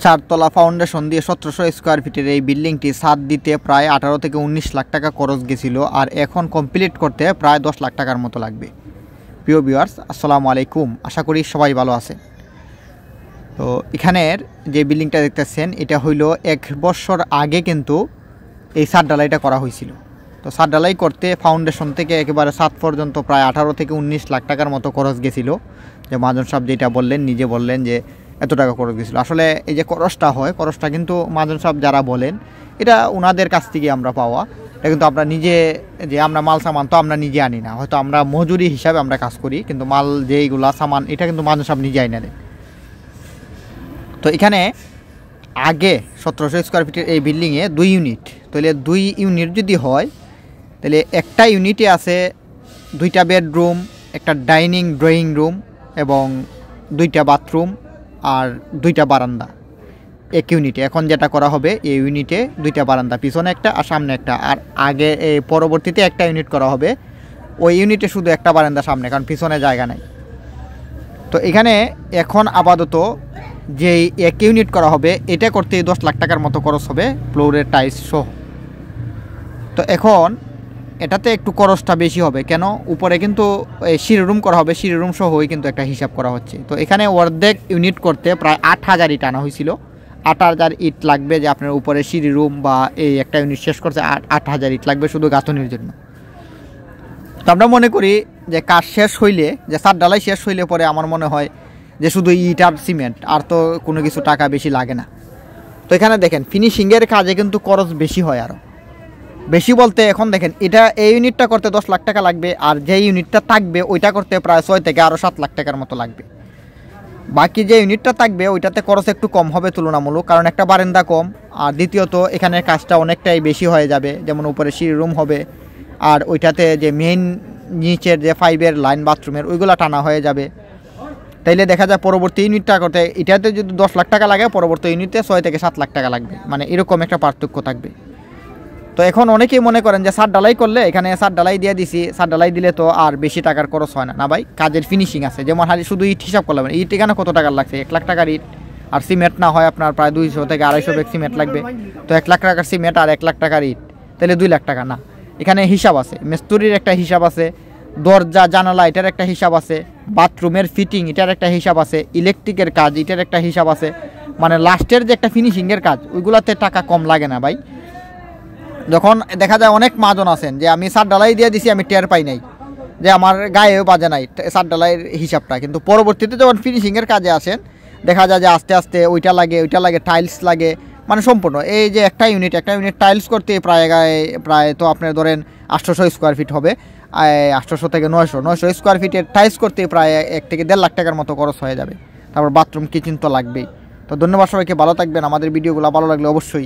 চারতলা ফাউন্ডেশন দিয়ে 1700 স্কোয়ার ফিটের এই বিল্ডিংটি ছাদ দিতে প্রায় 18 থেকে 19 লাখ টাকা খরচ গেছিল, আর এখন কমপ্লিট করতে প্রায় 10 লাখ টাকার মতো লাগবে। প্রিয় ভিউয়ার্স, আসসালামু আলাইকুম, আশা করি সবাই ভালো আছে। তো এখানের যে বিল্ডিংটা দেখতেছেন এটা হইল 1 বছর আগে কিন্তু এই ছাদ ঢালাইটা করা হয়েছিল। তো ছাদ ঢালাই করতে ফাউন্ডেশন থেকে একেবারে ছাদ পর্যন্ত প্রায় 18 থেকে 19 লাখ টাকার মতো খরচ গেছিলো। যে মহাজন সাহেব যেটা বললেন, নিজে বললেন যে এত টাকা খরচ গেছিলো। আসলে এই যে খরচটা হয়, খরচটা কিন্তু মহাজন সাহেব যারা বলেন এটা ওনাদের কাছ থেকে আমরা পাওয়া। এটা কিন্তু আমরা নিজে যে আমরা মাল সামান তো আমরা নিজে আনি না, হয়তো আমরা মজুরি হিসাবে আমরা কাজ করি, কিন্তু মাল যেইগুলা সামান এটা কিন্তু মহাজন সাহেব নিজে আইনা দেন। তো এখানে আগে 1700 স্কোয়ার ফিটের এই বিল্ডিংয়ে 2 ইউনিট, তাহলে 2 ইউনিট যদি হয় তাহলে একটা ইউনিটে আছে 2টা বেডরুম, একটা ডাইনিং ড্রয়িং রুম এবং 2টা বাথরুম আর 2টা বারান্দা এক ইউনিটে। এখন যেটা করা হবে এই ইউনিটে 2টা বারান্দা, পিছনে একটা আর সামনে একটা, আর আগে পরবর্তীতে একটা ইউনিট করা হবে ওই ইউনিটে শুধু একটা বারান্দা সামনে, কারণ পিছনে জায়গা নাই। তো এখানে এখন আপাতত যেই এক ইউনিট করা হবে এটা করতে 10 লাখ টাকার মতো খরচ হবে ফ্লোরের টাইলস সহ। তো এখন এটাতে একটু খরচটা বেশি হবে, কেন উপরে কিন্তু সিঁড়ি রুম করা হবে, সিঁড়ি রুম সহই কিন্তু একটা হিসাব করা হচ্ছে। তো এখানে অর্ধেক ইউনিট করতে প্রায় 8000 ইট আনা হয়েছিল। 8000 ইট লাগবে, যে আপনার উপরে সিঁড়ি রুম বা এই একটা ইউনিট শেষ করছে 8000 ইট লাগবে শুধু গাঁথনির জন্য। তো আমরা মনে করি যে কাজ শেষ হইলে, যে ছাদ ঢালাই শেষ হইলে পরে আমার মনে হয় যে শুধু ইট আর সিমেন্ট, আর তো কোনো কিছু টাকা বেশি লাগে না। তো এখানে দেখেন ফিনিশিংয়ের কাজে কিন্তু খরচ বেশি হয়, আরও বেশি বলতে এখন দেখেন এটা এই ইউনিটটা করতে 10 লাখ টাকা লাগবে, আর যে ইউনিটটা থাকবে ওইটা করতে প্রায় 6 থেকে আরও 7 লাখ টাকার মতো লাগবে। বাকি যে ইউনিটটা থাকবে ওইটাতে খরচ একটু কম হবে তুলনামূলক, কারণ একটা বারান্দা কম, আর দ্বিতীয়ত এখানে কাজটা অনেকটাই বেশি হয়ে যাবে। যেমন উপরে সিঁড়ি রুম হবে, আর ওইটাতে যে মেইন নিচের যে 5-এর লাইন বাথরুমের ওইগুলো টানা হয়ে যাবে। তাইলে দেখা যায় পরবর্তী ইউনিটটা করতে এটাতে যদি 10 লাখ টাকা লাগে, পরবর্তী ইউনিটে 6 থেকে 7 লাখ টাকা লাগবে, মানে এরকম একটা পার্থক্য থাকবে। তো এখন অনেকেই মনে করেন যে ছাদ ঢালাই করলে, এখানে ছাদ ঢালাই দিয়ে দিছি, ছাদ ঢালাই দিলে তো আর বেশি টাকার খরচ হয় না। না ভাই, কাজের ফিনিশিং আছে। যেমন শুধু ইট হিসাব করলাম, ইট এখানে কত টাকার লাগছে, 1 লাখ টাকার ইট, আর সিমেন্ট না হয় আপনার প্রায় 200 থেকে 250 ব্যাগ সিমেন্ট লাগবে। তো 1 লাখ টাকার সিমেন্ট আর 1 লাখ টাকার ইট, তাহলে 2 লাখ টাকা না। এখানে হিসাব আছে, মিস্ত্রির একটা হিসাব আছে, দরজা জানালা এটার একটা হিসাব আছে, বাথরুমের ফিটিং এটার একটা হিসাব আছে, ইলেকট্রিকের কাজ এটার একটা হিসাব আছে। মানে লাস্টের যে একটা ফিনিশিংয়ের কাজ ওইগুলোতে টাকা কম লাগে না ভাই। যখন দেখা যায় অনেক মাজন আছেন যে আমি ছাদ ঢালাই দিয়ে দিছি, আমি টের পাই নাই, যে আমার গায়েও বাজে নাই ছাদ ঢালাইয়ের হিসাবটা, কিন্তু পরবর্তীতে যখন ফিনিশিংয়ের কাজে আসেন দেখা যায় যে আস্তে আস্তে ওইটা লাগে, টাইলস লাগে, মানে সম্পূর্ণ এই যে একটা ইউনিট টাইলস করতে প্রায় তো আপনার ধরেন 800 স্কোয়ার ফিট হবে, 800 থেকে 900 স্কোয়ার ফিটের টাইলস করতে প্রায় 1 থেকে 1.5 লাখ টাকার মতো খরচ হয়ে যাবে। তারপর বাথরুম কিচেন তো লাগবেই। তো ধন্যবাদ সবাইকে, ভালো থাকবেন। আমাদের ভিডিওগুলো ভালো লাগলে অবশ্যই